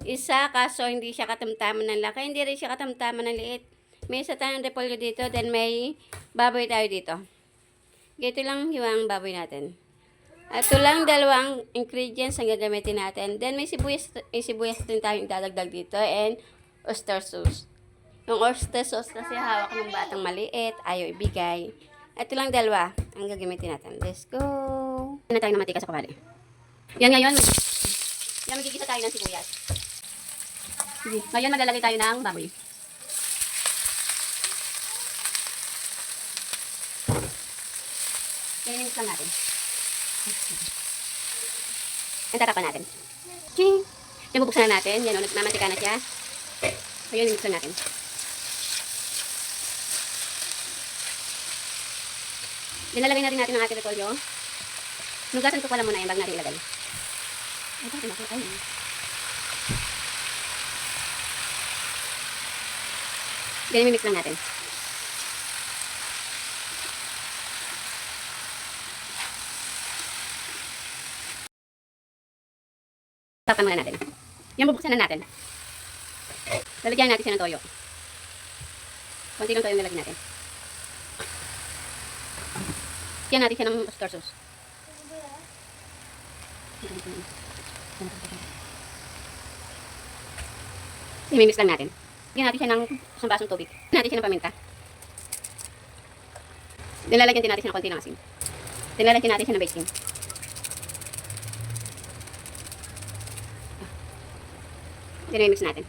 Isa, kaso hindi siya katamtaman ng laki, hindi rin siya katamtaman ng liit. May isa tayong repolyo dito, then may baboy tayo dito. Ganito lang yung baboy natin. At ito lang dalawang ingredients ang gagamitin natin. Then may sibuyas din tayong dadagdag dito and oyster sauce. Yung oyster sauce kasi hawak ng batang maliit, ayaw ibigay. Ito lang dalawa ang gagamitin natin. Let's go! Yan na tayo ng mantika sa kawali. Yan ngayon, magigisa tayo ng sibuyas. Sige. Ngayon maglalagay tayo ng baboy. I-mix lang natin. Ang tatapan natin. Ching! Yung bubuksan na natin. Yan o, nagmamantika na siya. Ngayon, i-mix lang natin. Dinalagay na rin natin ang ating repolyo. Nugasan ko pala muna yan bago natin ilagay. Ay, bakit nakita yun? Ganyan, i-mix lang natin. Tapan muna natin. Yan, bubuksan na natin. Lalagyan natin siya ng toyo. Konti lang toyo nalagyan natin. Yan natin siya ng oyster sauce. I-mix lang natin. Lagyan natin siya ng isang basong tubig. Lagyan natin siya ng paminta. Nilalagyan din natin siya ng konti ng asin. Nilalagyan natin siya ng baking. Then i-mix natin.